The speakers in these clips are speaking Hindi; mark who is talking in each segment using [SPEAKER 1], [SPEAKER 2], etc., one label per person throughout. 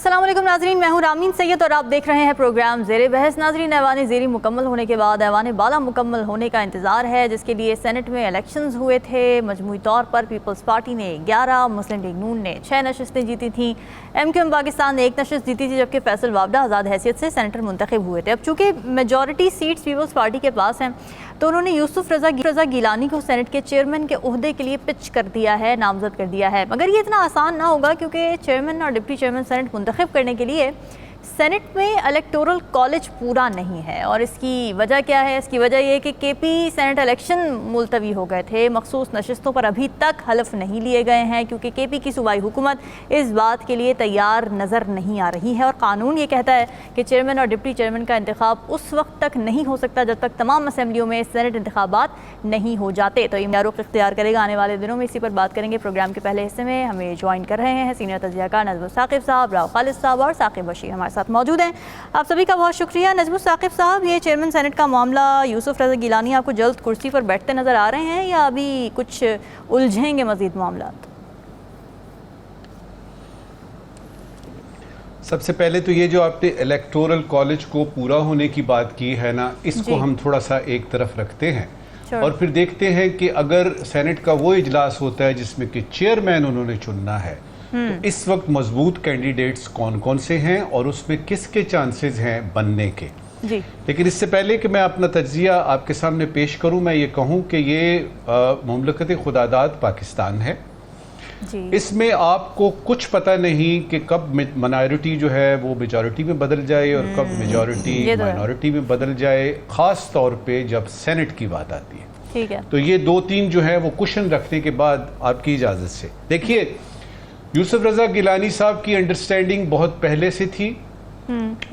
[SPEAKER 1] अस्सलाम वालेकुम नाज़रीन, मैं हूँ रामीन सैयद और आप देख रहे हैं प्रोग्राम ज़ेरे बहस। नाज़रीन, ऐवान ज़ेरी मुकम्मल होने के बाद ऐवान बाला मुकम्मल होने का इंतज़ार है, जिसके लिए सेनेट में इलेक्शंस हुए थे। मजमूई तौर पर पीपल्स पार्टी ने 11, मुस्लिम लीग नून ने 6 नशस्तें जीती थीं, MQM पाकिस्तान ने 1 नशस्त जीती थी, जबकि फैसल वाबडा आज़ाद हैसियत से सेनेटर मुंतखब हुए थे। अब चूँकि मेजॉरिटी सीट्स पीपल्स पार्टी के पास हैं, तो उन्होंने यूसुफ रज़ा गिलानी को सेनेट के चेयरमैन के ओहदे के लिए पिच कर दिया है, नामजद कर दिया है। मगर ये इतना आसान ना होगा, क्योंकि चेयरमैन और डिप्टी चेयरमैन सेनेट मुंतखब करने के लिए सेनेट में इलेक्टोरल कॉलेज पूरा नहीं है। और इसकी वजह क्या है? इसकी वजह यह है कि KP सेनेट इलेक्शन मुलतवी हो गए थे। मखसूस नशस्तों पर अभी तक हलफ नहीं लिए गए हैं, क्योंकि KP की सूबाई हुकूमत इस बात के लिए तैयार नज़र नहीं आ रही है। और कानून ये कहता है कि चेयरमैन और डिप्टी चेयरमैन का इंतखाब उस वक्त तक नहीं हो सकता जब तक तमाम असम्बलियों में सेनेट इंतखाबात नहीं हो जाते। तो ये रुख इख्तियार करेगा आने वाले दिनों में। इसी पर बात करेंगे। प्रोग्राम के पहले हिस्से में हमें ज्वाइन कर रहे हैं सीनियर तज्ज़ियाकार नजमुस साकिब साहब, राव खालिद साहब और साकिब बशीर हमारे साथ मौजूद हैं। आप सभी का बहुत शुक्रिया। नजमुस साकिब साहब, ये चेयरमैन सेनेट का मामला, यूसुफ रज़ा गिलानी आपको जल्द कुर्सी पर बैठते नज़र आ रहे हैं या अभी कुछ उलझेंगे मज़ीद मामला?
[SPEAKER 2] सबसे पहले तो ये जो आपने इलेक्टोरल कॉलेज को पूरा होने की बात की है ना, इसको हम थोड़ा सा एक तरफ रखते हैं और फिर देखते हैं कि अगर सेनेट का वो इजलास होता है जिसमें कि चेयरमैन उन्होंने चुनना है, तो इस वक्त मजबूत कैंडिडेट्स कौन कौन से हैं और उसमें किसके चांसेस हैं बनने के।
[SPEAKER 1] जी।
[SPEAKER 2] लेकिन इससे पहले कि मैं अपना तज्जिया आपके सामने पेश करूं, मैं ये कहूं कि ये मुमलकत खुदादाद पाकिस्तान है।
[SPEAKER 1] जी।
[SPEAKER 2] इसमें आपको कुछ पता नहीं कि कब माइनॉरिटी जो है वो मेजॉरिटी में बदल जाए और कब मेजॉरिटी माइनॉरिटी में बदल जाए, खास तौर पे जब सेनेट की बात आती है।
[SPEAKER 1] ठीक है।
[SPEAKER 2] तो ये 2-3 जो है वो क्वेश्चन रखने के बाद आपकी इजाज़त से देखिए, यूसुफ रज़ा गिलानी साहब की अंडरस्टैंडिंग बहुत पहले से थी।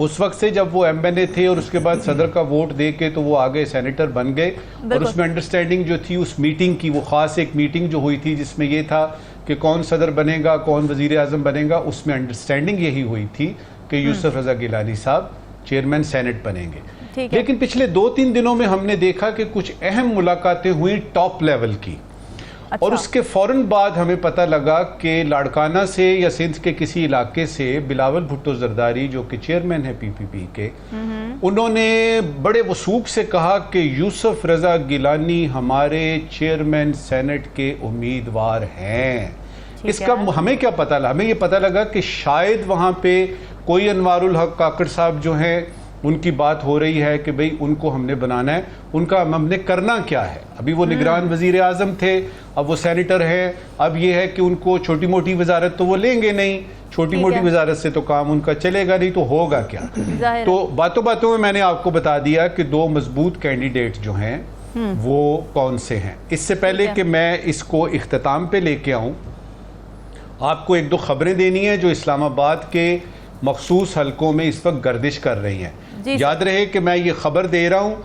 [SPEAKER 2] उस वक्त से जब वो MNA थे और उसके बाद सदर का वोट दे के तो वो आगे सेनेटर बन गए। और उसमें अंडरस्टैंडिंग जो थी उस मीटिंग की, वो ख़ास एक मीटिंग जो हुई थी जिसमें ये था कि कौन सदर बनेगा, कौन वज़ीर आज़म बनेगा, उसमें अंडरस्टैंडिंग यही हुई थी कि यूसुफ रज़ा गिलानी साहब चेयरमैन सेनेट बनेंगे। लेकिन पिछले 2-3 दिनों में हमने देखा कि कुछ अहम मुलाकातें हुई टॉप लेवल की। अच्छा। और उसके फौरन बाद हमें पता लगा कि लाड़काना से या सिंध के किसी इलाके से बिलावल भुट्टो जरदारी, जो कि चेयरमैन है PPP के, उन्होंने बड़े वसूख से कहा कि यूसुफ रज़ा गिलानी हमारे चेयरमैन सेनेट के उम्मीदवार हैं। इसका हमें क्या पता लगा? हमें ये पता लगा कि शायद वहाँ पे कोई अनवारुल हक काकड़ साहब जो हैं उनकी बात हो रही है कि भाई उनको हमने बनाना है, उनका हमने करना क्या है। अभी वो निगरान वजीर आज़म थे, अब वो सेनेटर हैं। अब ये है कि उनको छोटी मोटी वजारत तो वो लेंगे नहीं, छोटी मोटी वजारत से तो काम उनका चलेगा नहीं, तो होगा क्या? तो बातों बातों में मैंने आपको बता दिया कि 2 मजबूत कैंडिडेट जो हैं वो कौन से हैं। इससे पहले कि मैं इसको इख्तिताम पे लेके आऊँ, आपको 1-2 खबरें देनी है जो इस्लामाबाद के मखसूस हलकों में इस वक्त गर्दिश कर रही हैं। याद रहे कि मैं ये खबर दे रहा हूँ,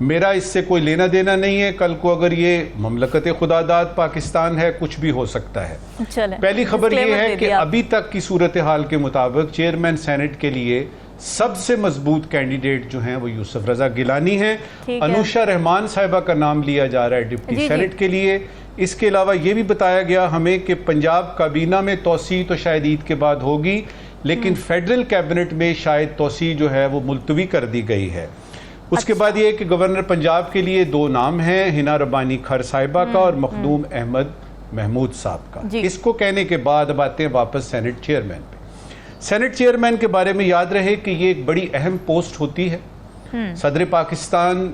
[SPEAKER 2] मेरा इससे कोई लेना देना नहीं है। कल को अगर ये मुमलकत खुदादाद पाकिस्तान है, कुछ भी हो सकता है। पहली खबर ये है कि अभी तक की सूरत हाल के मुताबिक चेयरमैन सेनेट के लिए सबसे मजबूत कैंडिडेट जो हैं वो यूसुफ रज़ा गिलानी हैं। अनुशा रहमान साहिबा का नाम लिया जा रहा है डिप्टी सेनेट के लिए। इसके अलावा ये भी बताया गया हमें कि पंजाब काबीना में तोसी तो शायद ईद के बाद होगी, लेकिन फेडरल कैबिनेट में शायद तोसी जो है वो मुलतवी कर दी गई है। उसके बाद ये कि गवर्नर पंजाब के लिए 2 नाम हैं, हिना रब्बानी खर साहिबा का और मखदूम अहमद महमूद साहब का। इसको कहने के बाद अब आते हैं वापस सेनेट चेयरमैन पे। सेनेट चेयरमैन के बारे में याद रहे कि ये एक बड़ी अहम पोस्ट होती है। सदर पाकिस्तान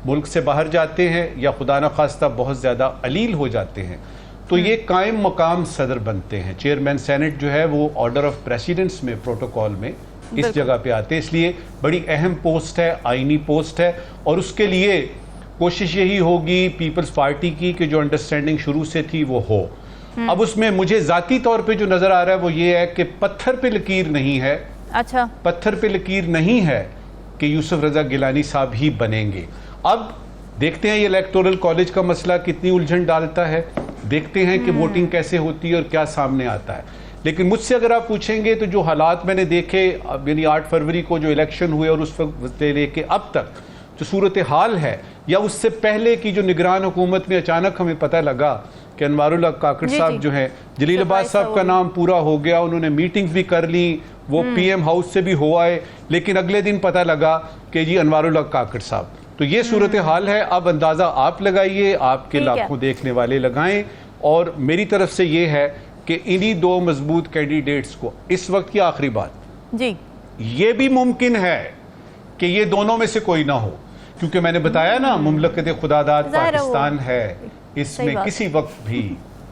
[SPEAKER 2] मुल्क से बाहर जाते हैं या खुदा न खास्ता बहुत ज़्यादा अलील हो जाते हैं, तो ये कायम मकाम सदर बनते हैं। चेयरमैन सेनेट जो है वो ऑर्डर ऑफ प्रेसिडेंट्स में, प्रोटोकॉल में इस जगह पे आते हैं, इसलिए बड़ी अहम पोस्ट है, आईनी पोस्ट है। और उसके लिए कोशिश यही होगी पीपल्स पार्टी की कि जो अंडरस्टैंडिंग शुरू से थी वो हो। अब उसमें मुझे जाती तौर पे जो नजर आ रहा है वो ये है कि पत्थर पे लकीर नहीं है।
[SPEAKER 1] अच्छा। पत्थर
[SPEAKER 2] पे लकीर नहीं है कि यूसुफ रज़ा गिलानी साहब ही बनेंगे। अब देखते हैं ये इलेक्टोरल कॉलेज का मसला कितनी उलझन डालता है, देखते हैं कि वोटिंग कैसे होती है और क्या सामने आता है। लेकिन मुझसे अगर आप पूछेंगे तो जो हालात मैंने देखे, यानी 8 फरवरी को जो इलेक्शन हुए और उस वक्त से लेके अब तक जो सूरत हाल है, या उससे पहले की जो निगरान हुकूमत में अचानक हमें पता लगा कि अनवारुल हक काकड़ साहब जो हैं, जलीलाबाद साहब का नाम पूरा हो गया, उन्होंने मीटिंग्स भी कर ली, वो पीएम हाउस से भी हो आए, लेकिन अगले दिन पता लगा कि जी अनवारुल हक काकड़ साहब। तो ये सूरत हाल है। अब अंदाज़ा आप लगाइए, आपके लाखों देखने वाले लगाएं, और मेरी तरफ से ये है कि इन्हीं दो मजबूत कैंडिडेट्स को इस वक्त की आखिरी बात
[SPEAKER 1] जी, ये
[SPEAKER 2] भी मुमकिन है कि ये दोनों में से कोई ना हो, क्योंकि मैंने बताया ना मुमलकत खुदादाद पाकिस्तान है, इसमें किसी वक्त भी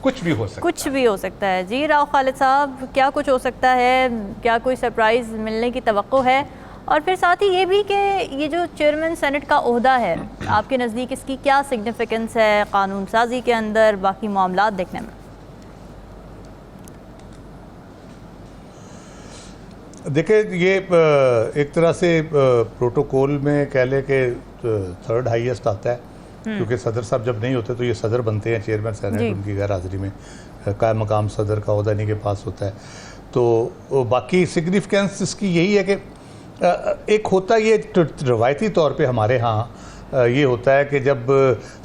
[SPEAKER 2] कुछ भी हो सकता है।
[SPEAKER 1] कुछ भी हो सकता है। जी राव खालिद साहब, क्या कुछ हो सकता है? क्या कोई सरप्राइज़ मिलने की तवक्को है? और फिर साथ ही ये भी कि ये जो चेयरमैन सेनेट का ओहदा है, आपके नज़दीक इसकी क्या सिग्निफिकेंस है कानून साजी के अंदर, बाकी मामलात देखने में?
[SPEAKER 3] देखिए, ये एक तरह से प्रोटोकॉल में कह ले कि थर्ड हाईएस्ट आता है, क्योंकि सदर साहब जब नहीं होते तो ये सदर बनते हैं, चेयरमैन सेनेट उनकी गैर हाजिरी में कायम मकाम सदर का ओहदा इन्हीं के पास होता है। तो बाकी सिग्निफिकेंस इसकी यही है कि एक होता ये रवायती तौर पे हमारे यहाँ ये होता है कि जब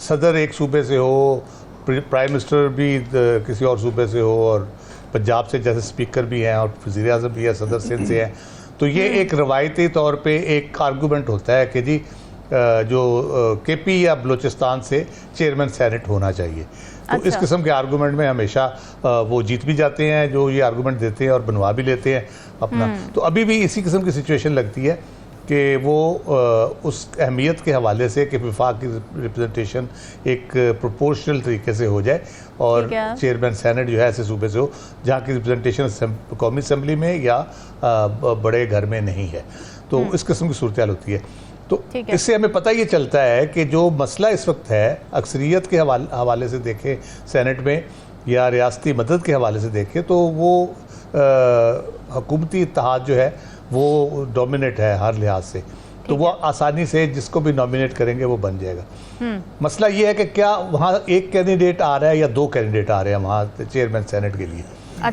[SPEAKER 3] सदर एक सूबे से हो, प्राइम मिनिस्टर भी किसी और सूबे से हो, और पंजाब से जैसे स्पीकर भी हैं और वज़ीर आज़म भी है, सदर सिंध से हैं, तो ये एक रवायती तौर पे एक आर्गूमेंट होता है कि जी जो केपी या बलूचिस्तान से चेयरमैन सेनेट होना चाहिए। तो इस किस्म के आर्गूमेंट में हमेशा वो जीत भी जाते हैं जो ये आर्गूमेंट देते हैं, और बनवा भी लेते हैं अपना। तो अभी भी इसी किस्म की सिचुएशन लगती है कि वो उस अहमियत के हवाले से कि वफाक की रिप्रेजेंटेशन एक प्रोपोर्शनल तरीके से हो जाए, और चेयरमैन सेनेट जो है ऐसे सूबे से हो जहाँ की रिप्रेजेंटेशन कौमी असम्बली में या बड़े घर में नहीं है। तो इस किस्म की सूरत हाल होती है। तो इससे हमें पता ये चलता है कि जो मसला इस वक्त है, अक्सरियत के हवाले से देखें सेनेट में या रियासती मदद के हवाले से देखें, तो वो हुकूमती इत्तेहाद जो है वो डोमिनेट है हर लिहाज से। तो वो आसानी से जिसको भी नॉमिनेट करेंगे वो बन जाएगा। मसला ये है कि क्या वहाँ एक कैंडिडेट आ रहा है या दो कैंडिडेट आ रहे हैं वहाँ चेयरमैन सेनेट के लिए।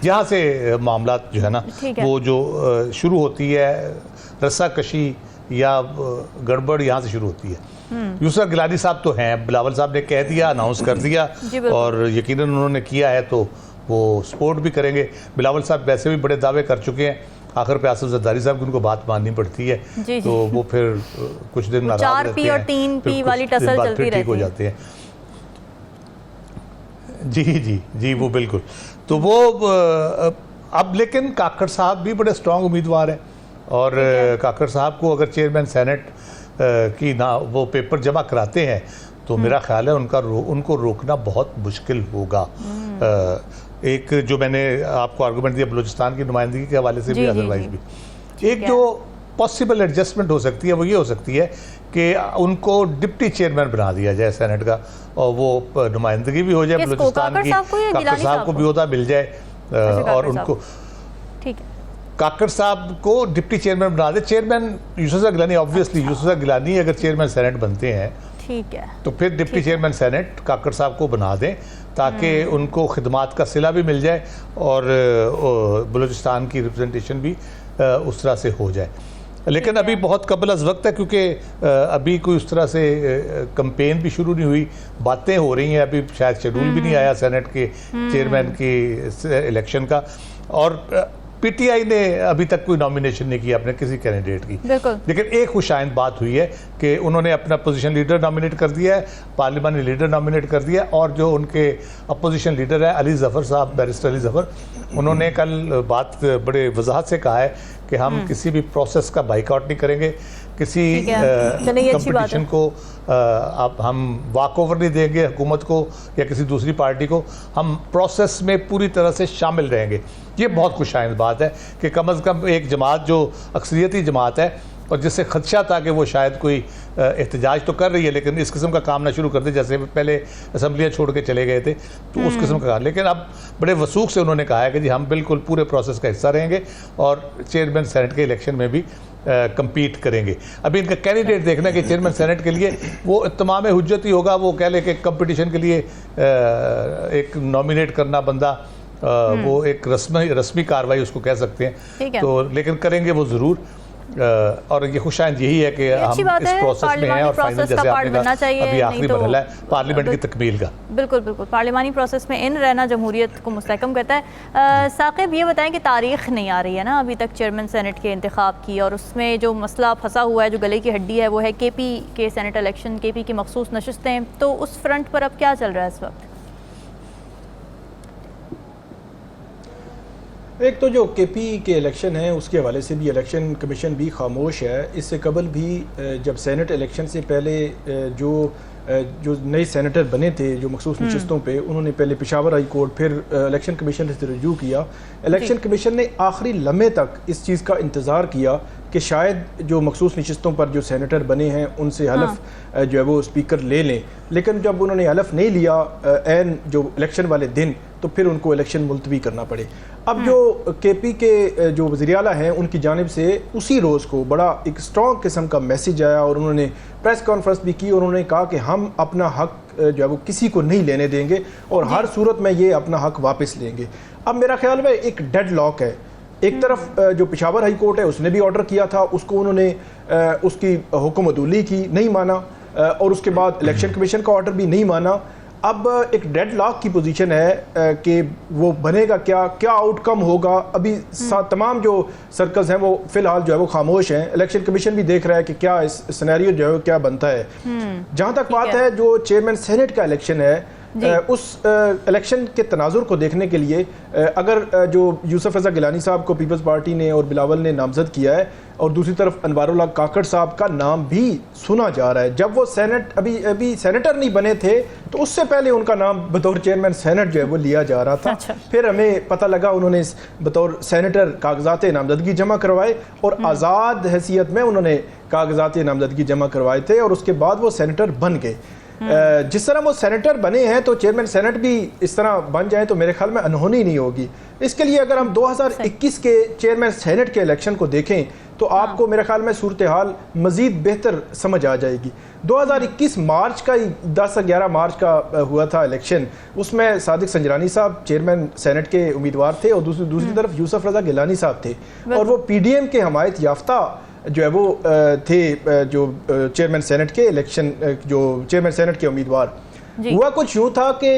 [SPEAKER 3] यहाँ से मामला जो है ना वो जो शुरू होती है, रस्साकशी या गड़बड़ यहाँ से शुरू होती है। यूसुफ गिलानी साहब तो हैं, बिलावल साहब ने कह दिया, अनाउंस कर दिया, और यकीनन उन्होंने किया है तो वो सपोर्ट भी करेंगे। बिलावल साहब वैसे भी बड़े दावे कर चुके हैं, आखिर पे आसिफ जरदारी साहब की उनको बात माननी पड़ती है, तो वो फिर कुछ दिन नाराज रहते हैं,
[SPEAKER 1] 4P और 3P वाली टसल चलती रहती है,
[SPEAKER 3] हो जाते हैं। जी जी जी, वो बिल्कुल। तो वो अब लेकिन काकड़ साहब भी बड़े स्ट्रॉन्ग उम्मीदवार हैं, और काकड़ साहब को अगर चेयरमैन सेनेट की ना वो पेपर जमा कराते हैं तो मेरा ख्याल है उनको रोकना बहुत मुश्किल होगा। एक जो मैंने आपको आर्गूमेंट दिया बलूचिस्तान की नुमाइंदगी के हवाले से भी, अदरवाइज भी एक जो पॉसिबल एडजस्टमेंट हो सकती है वो ये हो सकती है कि उनको डिप्टी चेयरमैन बना दिया जाए सेनेट का, और वो नुमाइंदगी भी हो जाए बलूचिस्तान की, काकड़ साहब को भी ओहदा मिल जाए, और उनको काकड़ साहब को डिप्टी चेयरमैन बना दे। चेयरमैन यूसुफ गिलानी, ऑब्वियसली यूसुफ गिलानी अगर चेयरमैन सेनेट बनते हैं
[SPEAKER 1] ठीक है तो
[SPEAKER 3] फिर डिप्टी चेयरमैन सेनेट काकड़ साहब को बना दें, ताकि उनको खिदमात का सिला भी मिल जाए और बलूचिस्तान की रिप्रेजेंटेशन भी उस तरह से हो जाए। लेकिन अभी बहुत कबल अज़ वक्त है, क्योंकि अभी कोई उस तरह से कैंपेन भी शुरू नहीं हुई, बातें हो रही हैं, अभी शायद शेड्यूल भी नहीं आया सेनेट के चेयरमैन की इलेक्शन का, और पीटीआई ने अभी तक कोई नॉमिनेशन नहीं किया अपने किसी कैंडिडेट की। लेकिन एक खुशाइंद बात हुई है कि उन्होंने अपना अपोजिशन लीडर नॉमिनेट कर दिया है, पार्लियामानी लीडर नॉमिनेट कर दिया है, और जो उनके अपोजिशन लीडर है अली ज़फ़र साहब, बैरिस्टर अली ज़फ़र, उन्होंने कल बात बड़े वजाहत से कहा है कि हम किसी भी प्रोसेस का बाइकआउट नहीं करेंगे, किसी कंपटीशन को अब हम वॉक ओवर नहीं देंगे हुकूमत को या किसी दूसरी पार्टी को, हम प्रोसेस में पूरी तरह से शामिल रहेंगे। ये बहुत खुशाइंद बात है कि कम अज़ कम एक जमात जो अक्सरियती जमात है और जिससे खदशा था कि वो शायद कोई एहतजाज तो कर रही है लेकिन इस किस्म का काम ना शुरू कर दे, जैसे पहले असम्बलियाँ छोड़ के चले गए थे तो उस किस्म का काम। लेकिन अब बड़े वसूख से उन्होंने कहा है कि जी हम बिल्कुल पूरे प्रोसेस का हिस्सा रहेंगे और चेयरमैन सेनेट के इलेक्शन में भी कम्पीट करेंगे। अभी इनका कैंडिडेट देखना कि चेयरमैन सेनेट के लिए वो तमाम हुज्जत ही होगा, वो कह ले कि कंपटीशन के लिए एक नॉमिनेट करना बंदा वो एक रस्मी कार्रवाई उसको कह सकते हैं, तो लेकिन करेंगे वो ज़रूर। और ये खुशाइंद यही है कि हम इस प्रोसेस में हैं और फाइनल जैसे आपने कहा अभी आखिरी मरहला है पार्लियामेंट की तकमील का।
[SPEAKER 1] बिल्कुल बिल्कुल, पार्लियामानी प्रोसेस में इन रहना जमहूरियत को मुस्तहकम करता है। साकिब ये बताएं कि तारीख नहीं आ रही है ना अभी तक चेयरमैन सेनेट के इंतखाब की, और उसमें जो मसला फंसा हुआ है, जो गले की हड्डी है, वो है केपी के सेनेट इलेक्शन, केपी की मखसूस नशिस्तें। तो उस फ्रंट पर अब क्या चल रहा है इस वक्त?
[SPEAKER 4] एक तो जो केपी के इलेक्शन है उसके हवाले से भी इलेक्शन कमीशन भी खामोश है। इससे कबल भी जब सेनेट इलेक्शन से पहले जो नए सेनेटर बने थे जो मखसूस नशिस्तों पे, उन्होंने पहले पेशावर हाई कोर्ट फिर इलेक्शन कमीशन से रजू किया। इलेक्शन कमीशन ने आखिरी लम्हे तक इस चीज़ का इंतज़ार किया कि शायद जो मखसूस नशिस्तों पर जो सेनेटर बने हैं उनसे हलफ जो है वो स्पीकर ले लें, लेकिन जब उन्होंने हलफ नहीं लिया एन जो इलेक्शन वाले दिन, तो फिर उनको इलेक्शन मुलतवी करना पड़े। अब जो केपी के जो वज़ीर आला हैं उनकी जानिब से उसी रोज़ को बड़ा एक स्ट्रॉन्ग किस्म का मैसेज आया और उन्होंने प्रेस कॉन्फ्रेंस भी की और उन्होंने कहा कि हम अपना हक जो है वो किसी को नहीं लेने देंगे और हर सूरत में ये अपना हक वापस लेंगे। अब मेरा ख्याल में एक डेड लॉक है। एक तरफ जो पेशावर हाई कोर्ट है उसने भी ऑर्डर किया था, उसको उन्होंने उसकी हुक्म अदूली की, नहीं माना, और उसके बाद इलेक्शन कमीशन का ऑर्डर भी नहीं माना। अब एक डेड लॉक की पोजीशन है कि वो बनेगा क्या, क्या आउटकम होगा। अभी तमाम जो सर्कल्स हैं वो फिलहाल जो है वो खामोश हैं। इलेक्शन कमीशन भी देख रहा है कि क्या इस सिनेरियो जो है क्या बनता है। जहाँ तक बात है जो चेयरमैन सेनेट का इलेक्शन है, उस इलेक्शन के तनाजुर को देखने के लिए अगर जो यूसुफ रज़ा गिलानी साहब को पीपल्स पार्टी ने और बिलावल ने नामजद किया है और दूसरी तरफ अनवारुल्लाह काकड़ साहब का नाम भी सुना जा रहा है। जब वो सेनेट अभी सेनेटर नहीं बने थे तो उससे पहले उनका नाम बतौर चेयरमैन सेनेट जो है वो लिया जा रहा था।
[SPEAKER 1] अच्छा।
[SPEAKER 4] फिर हमें पता लगा उन्होंने बतौर सेनेटर कागजात नामजदगी जमा करवाए और आज़ाद हैसियत में उन्होंने कागजात नामजदगी जमा करवाए थे और उसके बाद वो सेनेटर बन गए। जिस तरह वो सेनेटर बने हैं तो चेयरमैन सेनेट भी इस तरह बन जाए तो मेरे ख्याल में अनहोनी नहीं होगी। इसके लिए अगर हम 2021 के चेयरमैन सेनेट के इलेक्शन को देखें तो आपको मेरे ख्याल में सूरत हाल मजीद बेहतर समझ आ जाएगी। 2021 मार्च का 10-11 मार्च का हुआ था इलेक्शन, उसमें सादिक संजरानी साहब चेयरमैन सेनेट के उम्मीदवार थे और दूसरी तरफ यूसुफ रज़ा गिलानी साहब थे और वो PDM के हमायत याफ्ता जो है वो थे जो चेयरमैन सेनेट के इलेक्शन जो चेयरमैन सेनेट के उम्मीदवार। हुआ कुछ यूँ था कि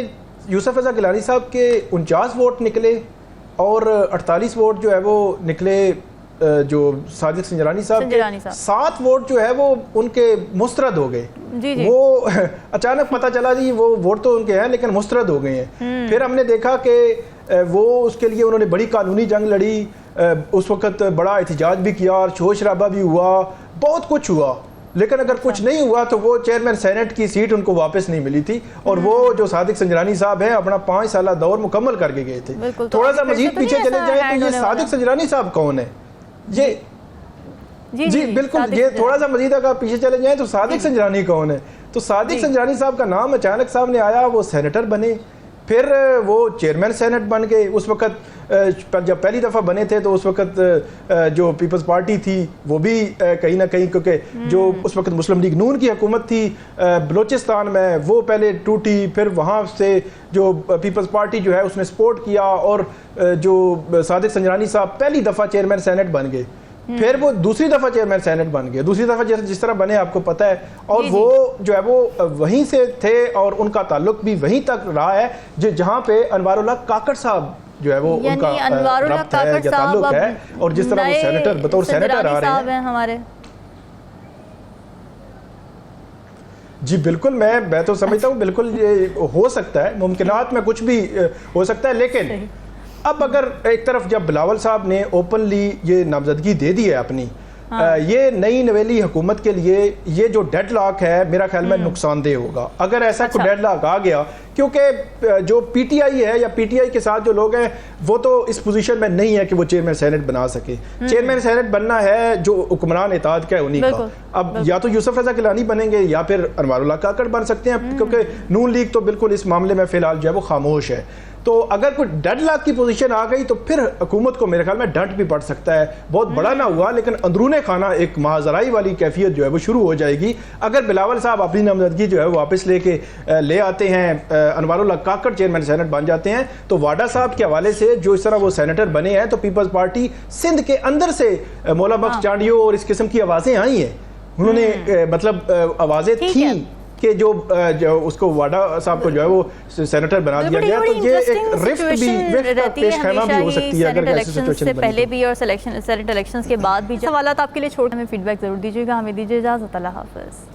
[SPEAKER 4] यूसुफ रज़ा गिलानी साहब के 49 वोट निकले और 48 वोट जो है वो निकले जो सादिक संजरानी साहब के। 7 वोट जो है वो उनके मुस्तरद हो गए। वो अचानक पता चला जी वो वोट तो उनके हैं लेकिन मुस्तरद हो गए हैं। फिर हमने देखा कि वो उसके लिए उन्होंने बड़ी कानूनी जंग लड़ी, उस वक्त बड़ा एहतजाज भी किया और शोर शराबा भी हुआ, बहुत कुछ हुआ, लेकिन अगर कुछ नहीं हुआ तो वो चेयरमैन सेनेट की सीट उनको वापस नहीं मिली थी और वो जो सादिक संजरानी साहब हैं अपना 5 साल दौर मुकम्मल करके गए थे। थोड़ा सा मजीद पीछे चले जाए तो ये सादिक संजरानी साहब कौन है? ये जी बिल्कुल, ये थोड़ा सा मजीद अगर पीछे चले जाए तो सादिक संजरानी कौन है? तो सादिक संजरानी साहब का नाम अचानक सामने आया, वो सेनेटर बने, फिर वो चेयरमैन सेनेट बन गए। उस वक्त जब पहली दफ़ा बने थे तो उस वक्त जो पीपल्स पार्टी थी वो भी कहीं ना कहीं, क्योंकि जो उस वक्त मुस्लिम लीग नून की हुकूमत थी बलूचिस्तान में, वो पहले टूटी, फिर वहाँ से जो पीपल्स पार्टी जो है उसने सपोर्ट किया और जो सादिक संजरानी साहब पहली दफ़ा चेयरमैन सेनेट बन गए, फिर वो दूसरी दफ़ा चेयरमैन सेनेट बन गए, दूसरी दफ़ा जिस तरह बने आपको पता है, और वो जो है वो वहीं से थे और उनका ताल्लुक भी वहीं तक रहा है जहाँ पे अनवारुल्लाह काकड़ साहब जो है वो उनका रब्त है या ताल्लुक है, और जिस तरह वो सेनेटर बतौर सेनेटर आ रहे हैं हमारे। जी बिल्कुल, मैं तो समझता हूँ बिल्कुल ये हो सकता है, मुमकिनात में कुछ भी हो सकता है। लेकिन अब अगर एक तरफ जब बिलावल साहब ने ओपनली ये नामजदगी दे दी है अपनी, ये नई नवेली हुकूमत के लिए ये जो डेडलॉक है मेरा ख्याल में नुकसानदेह होगा अगर ऐसा कोई डेडलॉक आ गया, क्योंकि जो पीटीआई है या पीटीआई के साथ जो लोग हैं वो तो इस पोजीशन में नहीं है कि वो चेयरमैन सेनेट बना सके। चेयरमैन सेनेट बनना है जो हुक्मरान इत्तेहाद का है उन्हीं का। अब या तो यूसुफ रज़ा गिलानी बनेंगे या फिर अनवारुल्लाह काकड़ बन सकते हैं, क्योंकि नून लीग तो बिल्कुल इस मामले में फिलहाल जो है वो खामोश है। तो अगर कोई डेडलॉक की पोजीशन आ गई तो फिर हुकूमत को मेरे ख्याल में डंट भी पड़ सकता है। बहुत बड़ा ना हुआ लेकिन अंदरूने खाना एक माजराई वाली कैफियत जो है वो शुरू हो जाएगी। अगर बिलावल साहब अपनी नामजदगी जो है वो वापस ले आते हैं, अनवारुल्लाह काकड़ चेयरमैन सेनेट बन जाते हैं, तो वाडा साहब के हवाले से जो इस तरह वो सेनेटर बने हैं तो पीपल्स पार्टी सिंध के अंदर से मौला बख्श चांडियो और इस किस्म की आवाज़ें आई हैं। उन्होंने मतलब आवाज़ें थी कि जो उसको वाडा साहब को जो है वो सेनेटर बना दिया गया, तो ये एक रिफ्ट भी पेशखाना भी हो सकती है अगर ऐसी सिचुएशन
[SPEAKER 1] से पहले भी और सेनेट इलेक्शंस के बाद भी। सवाल आपके लिए छोटे में फीडबैक जरूर दीजिएगा। हमें दीजिए इजाज़त। अल्लाह हाफ़िज़।